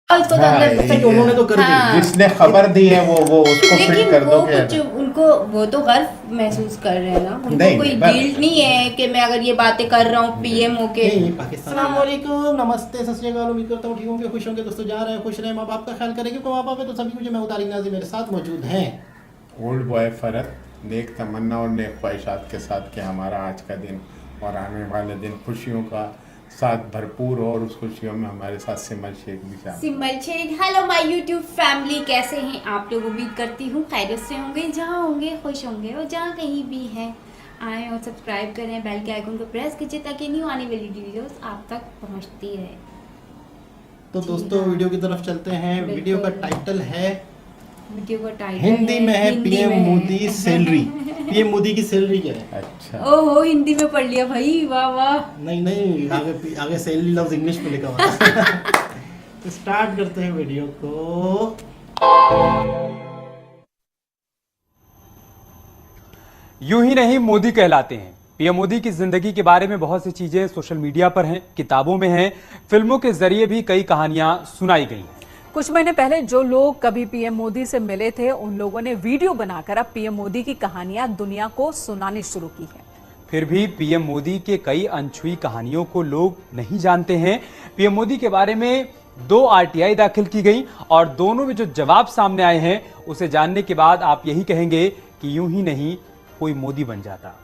उसको तो अंदर कि उन्होंने तो कर दी, जिसने खबर दी है वो उसको फिट लेकिन कर वो दो कुछ उनको वो तो गर्व महसूस कर रहे हैं ना, उनको नहीं, कोई पर- गिल्ट नहीं है कि मैं अगर ये बातें कर रहा हूँ पीएम होके। अस्सलाम वालेकुम, नमस्ते, सत श्री अकाल। उम्मीद करता हूँ ठीक होंगे, खुश होंगे। दोस्तों जा रहे हैं, खुश रहे, माँ बाप का ख्याल करें, क्योंकि माँ बाप है तो सभी कुछ। मैं उतारी नाजी मेरे साथ मौजूद हैं। ओल्ड बॉय फरत नेक तमन्ना और नेक ख्वाहिशात के साथ कि हमारा आज का दिन और आने वाले दिन खुशियों का साथ भरपूर हो, और उस खुशियों में हमारे साथ सिमर शेख भी शामिल। Simar Shaikh, hello my YouTube family, कैसे हैं आप लोग? उम्मीद करती हूँ खैरियत से होंगे, जहाँ होंगे खुश होंगे, और जहाँ कहीं भी हैं आएँ और सब्सक्राइब करें, बेल के आइकन को प्रेस कीजिए ताकि न्यू आने वाली वीडियोस आप तक पहुँचती रहे। तो दोस्तों वीडियो की तरफ चलते हैं। वीडियो का टाइटल है, वीडियो का टाइटल हिंदी में है हिंदी पीएम में है। मोदी सैलरी। पीएम मोदी की सैलरी क्या है? अच्छा, ओहो, हिंदी में पढ़ लिया भाई, वाह वाह। नहीं, आगे सैलरी लफ्ज इंग्लिश में लिखा हुआ है। तो स्टार्ट करते हैं वीडियो को। यूं ही नहीं मोदी कहलाते हैं। पीएम मोदी की जिंदगी के बारे में बहुत सी चीजें सोशल मीडिया पर हैं, किताबों में हैं, फिल्मों के जरिए भी कई कहानियां सुनाई गई हैं। कुछ महीने पहले जो लोग कभी पीएम मोदी से मिले थे, उन लोगों ने वीडियो बनाकर अब पीएम मोदी की कहानियां दुनिया को सुनानी शुरू की है। फिर भी पीएम मोदी के कई अनछुई कहानियों को लोग नहीं जानते हैं। पीएम मोदी के बारे में 2 आरटीआई दाखिल की गई, और दोनों में जो जवाब सामने आए हैं उसे जानने के बाद आप यही कहेंगे कि यूं ही नहीं कोई मोदी बन जाता।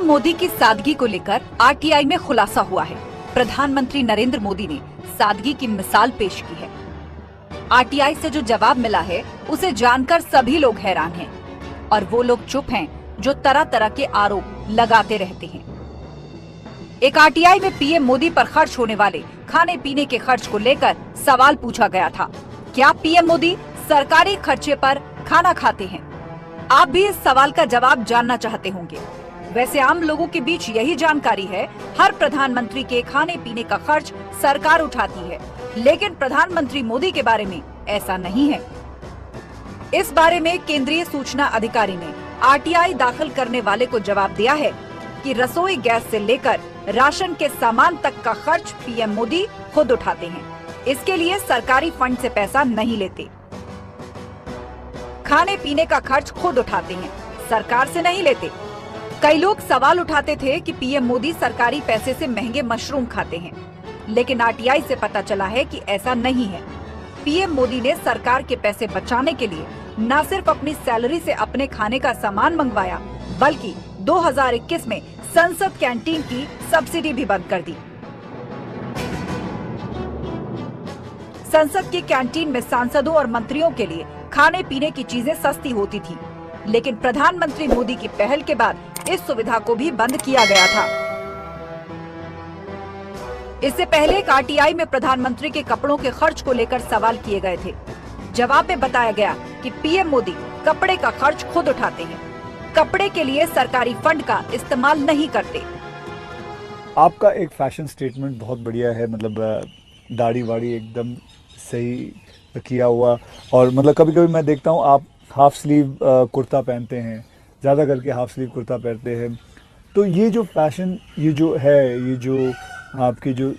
मोदी की सादगी को लेकर आरटीआई में खुलासा हुआ है। प्रधानमंत्री नरेंद्र मोदी ने सादगी की मिसाल पेश की है। आरटीआई से जो जवाब मिला है उसे जानकर सभी लोग हैरान हैं, और वो लोग चुप हैं जो तरह तरह के आरोप लगाते रहते हैं। एक आरटीआई में पीएम मोदी पर खर्च होने वाले खाने पीने के खर्च को लेकर सवाल पूछा गया था। क्या पीएम मोदी सरकारी खर्चे पर खाना खाते हैं? आप भी इस सवाल का जवाब जानना चाहते होंगे। वैसे आम लोगों के बीच यही जानकारी है, हर प्रधानमंत्री के खाने पीने का खर्च सरकार उठाती है, लेकिन प्रधानमंत्री मोदी के बारे में ऐसा नहीं है। इस बारे में केंद्रीय सूचना अधिकारी ने आरटीआई दाखिल करने वाले को जवाब दिया है कि रसोई गैस से लेकर राशन के सामान तक का खर्च पीएम मोदी खुद उठाते हैं। इसके लिए सरकारी फंड से पैसा नहीं लेते। खाने पीने का खर्च खुद उठाते हैं, सरकार से नहीं लेते। कई लोग सवाल उठाते थे कि पीएम मोदी सरकारी पैसे से महंगे मशरूम खाते हैं, लेकिन आरटीआई से पता चला है कि ऐसा नहीं है। पीएम मोदी ने सरकार के पैसे बचाने के लिए न सिर्फ अपनी सैलरी से अपने खाने का सामान मंगवाया, बल्कि 2021 में संसद कैंटीन की सब्सिडी भी बंद कर दी। संसद की कैंटीन में सांसदों और मंत्रियों के लिए खाने पीने की चीजें सस्ती होती थी, लेकिन प्रधानमंत्री मोदी की पहल के बाद इस सुविधा को भी बंद किया गया था। इससे पहले एक आरटीआई में प्रधानमंत्री के कपड़ों के खर्च को लेकर सवाल किए गए थे। जवाब में बताया गया कि पीएम मोदी कपड़े का खर्च खुद उठाते हैं, कपड़े के लिए सरकारी फंड का इस्तेमाल नहीं करते। आपका एक फैशन स्टेटमेंट बहुत बढ़िया है, मतलब दाढ़ी वाड़ी एकदम सही किया हुआ, और मतलब कभी कभी मैं देखता हूँ आप हाफ स्लीव कुर्ता पहनते हैं, ज़्यादा करके हाफ स्लीव कुर्ता पहनते हैं। तो ये जो फैशन, ये जो है, ये जो आपकी जो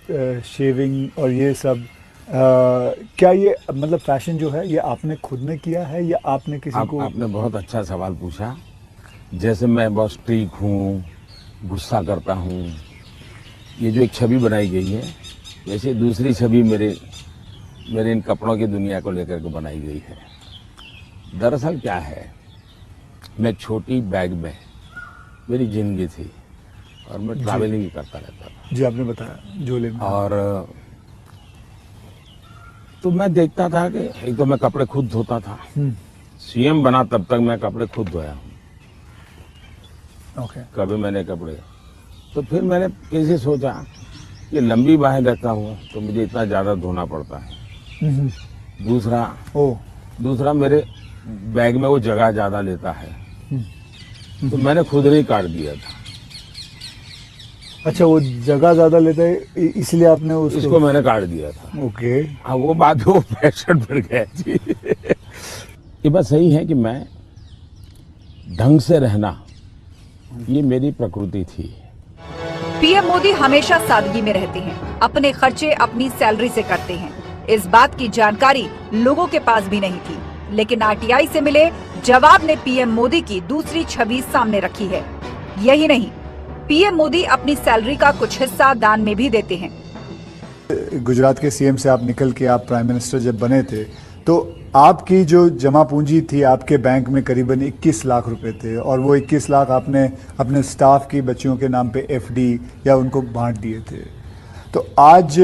शेविंग और ये सब, क्या ये मतलब फैशन जो है ये आपने खुद ने किया है या आपने किसी को? आपने बहुत अच्छा सवाल पूछा। जैसे मैं बहुत स्ट्रीक हूँ, गुस्सा करता हूँ, ये जो एक छवि बनाई गई है, वैसे दूसरी छवि मेरे मेरे इन कपड़ों की दुनिया को लेकर के बनाई गई है। दरअसल क्या है, मैं छोटी बैग में मेरी जिंदगी थी और मैं ट्रैवलिंग करता रहता था। जी, आपने बताया झोले में। और तो मैं देखता था कि एक तो मैं कपड़े खुद धोता था। सीएम बना तब तक मैं कपड़े खुद धोया हूँ। ओके। कभी मैंने कपड़े, तो फिर मैंने कैसे सोचा कि लंबी बाहें रखता हूँ तो मुझे इतना ज़्यादा धोना पड़ता है। दूसरा मेरे बैग में वो जगह ज़्यादा लेता है, तो मैंने खुद ही काट दिया था। अच्छा, वो जगह ज्यादा लेता है इसलिए आपने इसको मैंने काट दिया था। ओके। हाँ, वो बात वो फैशन बढ़ गया जी। ये बात सही है कि मैं ढंग से रहना, ये मेरी प्रकृति थी। पीएम मोदी हमेशा सादगी में रहते हैं, अपने खर्चे अपनी सैलरी से करते हैं। इस बात की जानकारी लोगों के पास भी नहीं थी, लेकिन आरटीआई से मिले जवाब ने पीएम मोदी की दूसरी छवि सामने रखी है। यही नहीं, पीएम मोदी अपनी सैलरी का कुछ हिस्सा दान में भी देते हैं। गुजरात के सीएम से आप निकल के आप प्राइम मिनिस्टर जब बने थे, तो आपकी जो जमा पूंजी थी आपके बैंक में करीबन 21 लाख रुपए थे, और वो 21 लाख आपने अपने स्टाफ की बच्चियों के नाम पे एफडी या उनको बांट दिए थे। तो आज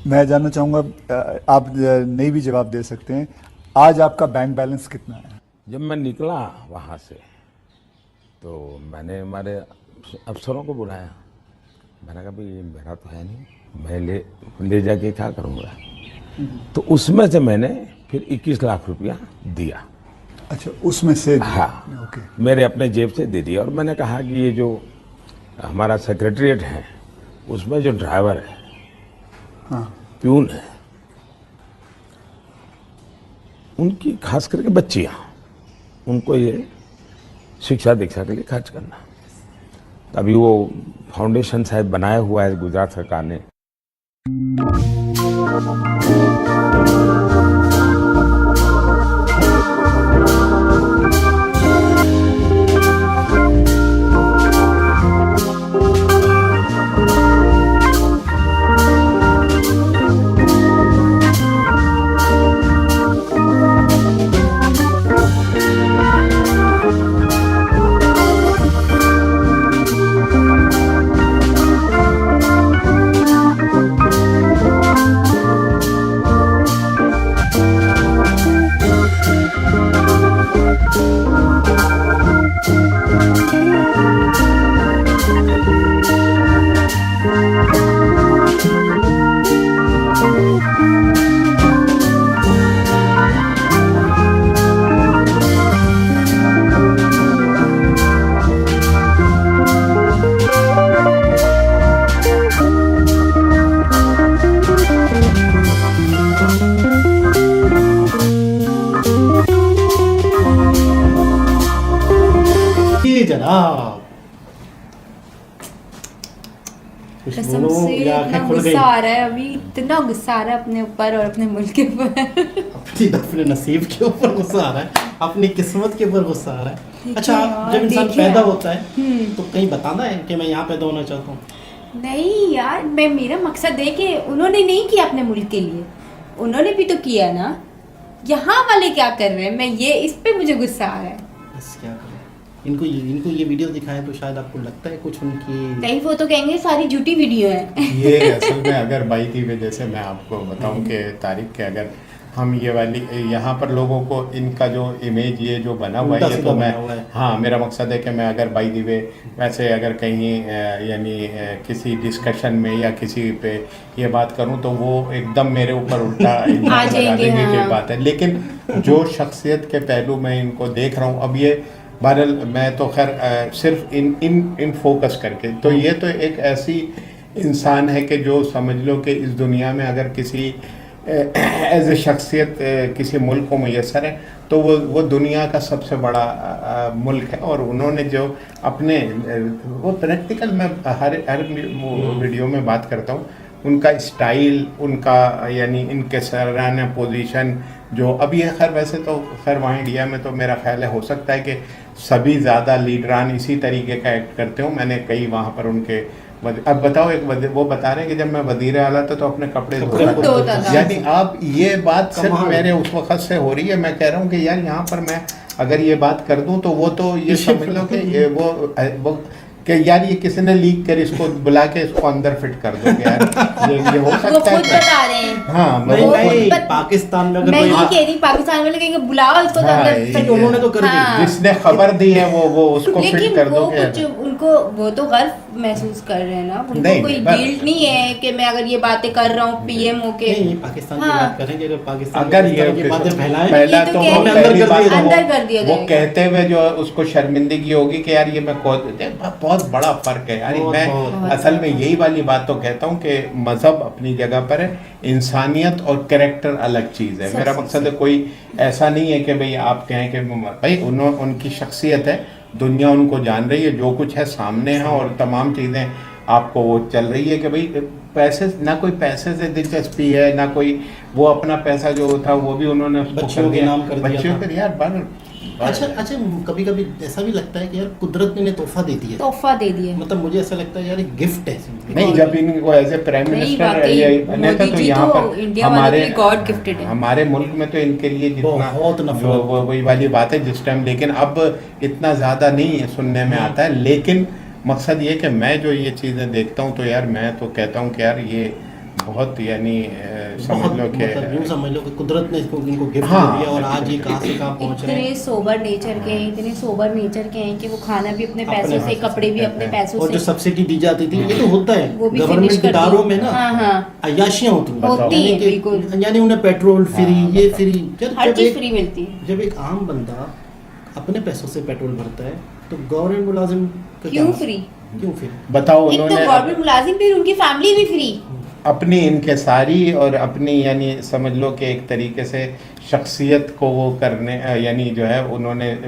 मैं जानना चाहूँगा, आप नहीं भी जवाब दे सकते हैं, आज आपका बैंक बैलेंस कितना है? जब मैं निकला वहाँ से तो मैंने हमारे अफसरों को बुलाया। मैंने कहा भाई ये मेरा तो है नहीं, मैं ले जाके क्या करूँगा। तो उसमें से मैंने फिर 21 लाख रुपया दिया। अच्छा, उसमें से? हाँ, ओके। मेरे अपने जेब से दे दिया। और मैंने कहा कि ये जो हमारा सेक्रेटरीट है उसमें जो ड्राइवर है, हाँ, प्यून है, उनकी खास करके बच्चियाँ, उनको ये शिक्षा दीक्षा के लिए खर्च करना। अभी वो फाउंडेशन शायद बनाया हुआ है गुजरात सरकार ने। जी जनाब, कुछ कसम बोलो से या इतना आंखें खुल गई? गुस्सा आ रहा है अभी, इतना गुस्सा आ रहा है अपने ऊपर और अपने मुल्क के ऊपर। अपने नसीब के ऊपर गुस्सा आ रहा है, अपनी किस्मत के ऊपर गुस्सा आ रहा है। देखिए अच्छा, यार, जब इंसान देखिए पैदा यार। होता है तो कहीं बताना है कि मैं यहाँ पैदा होना चाहता हूँ? नहीं यार, मैं मेरा मकसद है कि उन्होंने नहीं किया अपने मुल्क के लिए, उन्होंने भी तो किया ना। यहाँ वाले क्या कर रहे हैं, मैं ये इस पे मुझे गुस्सा आ रहा है। बस क्या करें, इनको ये वीडियो दिखाएं तो शायद आपको लगता है कुछ उनकी। नहीं, वो तो कहेंगे सारी झूठी वीडियो है। ये असल में अगर बाई दी वजह से मैं आपको बताऊं कि तारीख के अगर हम ये वाली यहाँ पर लोगों को इनका जो इमेज ये जो बना हुआ है, ये तो मैं, हाँ, मेरा मकसद है कि मैं अगर बाई दी वे वैसे अगर कहीं यानी किसी डिस्कशन में या किसी पे ये बात करूं तो वो एकदम मेरे ऊपर उल्टा आ जाएंगे, की हाँ। बात है। लेकिन जो शख्सियत के पहलू मैं इनको देख रहा हूँ अब, ये बहरहाल मैं तो खैर सिर्फ इन फोकस करके, तो ये तो एक ऐसी इंसान है कि जो समझ लो कि इस दुनिया में अगर किसी एज ए शख्सियत किसी मुल्क को मैसर है तो वो दुनिया का सबसे बड़ा मुल्क है। और उन्होंने जो अपने वो प्रैक्टिकल, मैं हर वीडियो में बात करता हूँ, उनका स्टाइल, उनका यानी इनके सराहना पोजीशन जो अब ये खैर वैसे तो खैर वहाँ इंडिया में तो मेरा ख्याल है हो सकता है कि सभी ज़्यादा लीडरान इसी तरीके का एक्ट करते हो। मैंने कई वहाँ पर उनके अब बताओ वो बता रहे हैं कि जब मैं वजीर आला था तो अपने कपड़े खुद धोता था। यानी अब ये बात सिर्फ कमाल। मेरे उस वक्त से हो रही है। मैं कह रहा हूँ कि यार यहाँ पर मैं अगर ये बात कर दूं तो वो तो ये समझ लो कि ये वो कि यार ये किसी ने लीक कर इसको बुला के इसको अंदर फिट कर दो यार, ये हो वो सकता खुद है। बता रहे हैं। हाँ नहीं वो नहीं, खुद पाकिस्तान में अगर मैं कोई ये कह रही पाकिस्तान वाले कहेंगे बुलाओ इसको तो हाँ, अंदर ये- फिट करो। उन्होंने तो कर दी। हाँ। जिसने खबर दी है वो उसको फिट लेकिन कर वो दो कुछ उनको वो तो गर्व महसूस कर रहे हैं ना, उनको नहीं, कोई बस- गिल्ट नहीं है कि मैं अगर ये बातें कर रहा हूँ पीएम होके। नहीं पाकिस्तान की हाँ। बात करेंगे, अगर पाकिस्तान अगर में इस तरह की बातें फैलाएं पहला ये तो तो कह वो रही- पहली अंदर कर बात दिया तो अंदर कर दिया वो जाएगा। कहते हुए जो उसको शर्मिंदगी होगी कि यार ये मैं बहुत बड़ा फर्क है यार। मैं बहुत असल में यही वाली बात तो कहता हूँ कि मजहब अपनी जगह पर है, इंसानियत और कैरेक्टर अलग चीज़ है। मेरा मकसद है कोई ऐसा नहीं है कि भाई आप कहें कि भाई उनकी शख्सियत है, दुनिया उनको जान रही है, जो कुछ है सामने है और तमाम चीज़ें आपको वो चल रही है कि भाई पैसे ना कोई पैसे से दिलचस्पी है ना कोई वो अपना पैसा जो था वो भी उन्होंने उसको बच्चियों कर के दिया। नाम कर दिया बच्चियों था। के यार अच्छा कभी कभी ऐसा भी लगता है कि यार कुदरत ने तोहफा दे दिया, तोहफा दे दिया। मतलब मुझे ऐसा लगता है यार एक गिफ्ट है। नहीं, जब इनको एज ए प्राइम नहीं, मिनिस्टर वाकई ये बने थे मोदी तो जी यहाँ तो पर इंडिया वालों के लिए God gifted है। हमारे मुल्क में तो इनके लिए जितना बहुत नफरत। जो वही वाली बात है जिस टाइम, लेकिन अब इतना ज़्यादा नहीं सुनने में आता है। लेकिन मकसद ये कि मैं जो ये चीज़ें देखता हूँ तो यार मैं तो कहता हूँ कि यार ये बहुत यानी समझ लो कि मतलब यूं समझ लो कि कुदरत ने इनको गिफ्ट हाँ, दे दिया और आज ये कहाँ से कहाँ पहुँच रहे इतने हैं। सोबर नेचर के हैं, इतने सोबर नेचर के हैं कि वो खाना भी अपने पैसों से, कपड़े भी अपने पैसों और जो से, सब्सिडी दी जाती थी ये तो होता है वो भी गवर्नमेंट फिनिश के कर दी। इदारों में ना, हाँ, हाँ। अय्याशियाँ होती हैं। होती यानी हैं, कि- बिल्कुल। यानी उन्हें पेट्रोल फ्री, ये फ्री, हर चीज फ्री मिलती है। जब एक आम बंदा अपने पैसों से पेट्रोल भरता है तो गवर्नमेंट मुलाजिम का क्या क्यों मसला? फ्री? क्यों फ्री? बताओ एक तो उन्होंने गवर्नमेंट मुलाजिम फिर उनकी फैमिली भी फ्री। अपनी इनकेसारी और अपनी यानी समझ लो कि एक तरीके से शख्सियत को वो करने यानी जो है उन्होंने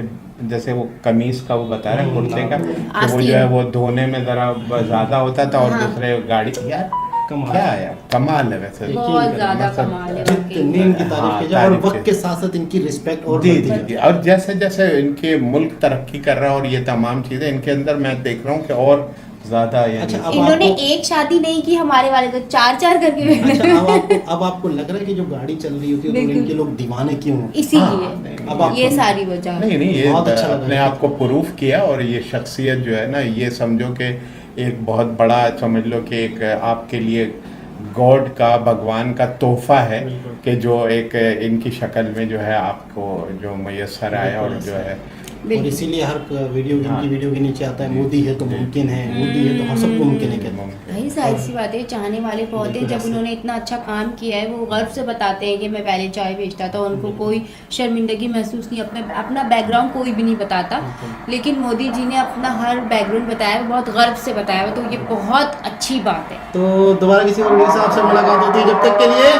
जैसे वो कमीज का वो बता रहे हैं कुर्ते का कि वो जो है वो धोने में ज़रा ज़्यादा होता था और हाँ। दूसरे गाड़ी यार कमाल। क्या है यार, कमाल है वैसे। बहुत ज्यादा मतलब कमाल है जितनी इनकी तारीफ हाँ, की जाए और तारीफ वक्त की। के साथ साथ इनकी रिस्पेक्ट और जी बढ़ती जी जाती जी है। और जैसे जैसे इनके मुल्क तरक्की कर रहा है और ये तमाम चीज़ें इनके अंदर मैं देख रहा हूँ कि और ज़्यादा यानी अच्छा, अब इन्होंने आपको- एक शादी नहीं की, हमारे वाले तो चार करके बैठे अच्छा अब आपको लग रहा है कि जो गाड़ी चल रही होती है तो बिल्कुल। इनके लोग दीवाने क्यों होते हैं? इसीलिए अब आपको- ये सारी वजह। नहीं नहीं ये बहुत अच्छा लगा अपने ये। आप को प्रूफ किया और ये शख्सियत जो है ना ये समझो कि एक बहुत बड़ा समझ लो कि एक आपके लिए गॉड का भगवान का तोहफा है बिल्कुल। कि जो एक इनकी शक्ल में जो है आपको जो मैसर आया और जो है और बिल्कुल। इसीलिए हर वीडियो हाँ। इनकी वीडियो के नीचे आता है मोदी है तो मुमकिन है, मोदी है तो हम सबको मुमकिन है कहते हैं। भाई जाहिर सी बात है, चाहने वाले बहुत हैं। बिल्कुल जब ऐसे। उन्होंने इतना अच्छा काम किया है वो गर्व से बताते हैं कि मैं पहले चाय बेचता था, उनको कोई शर्मिंदगी महसूस नहीं, अपना बैकग्राउंड कोई भी नहीं बताता। लेकिन मोदी जी ने अपना हर बैकग्राउंड बताया, वो बहुत गर्व से बताया, तो ये बहुत अच्छी बात है। तो दोबारा किसी और वीडियो से आपसे मुलाकात होती है, जब तक के लिए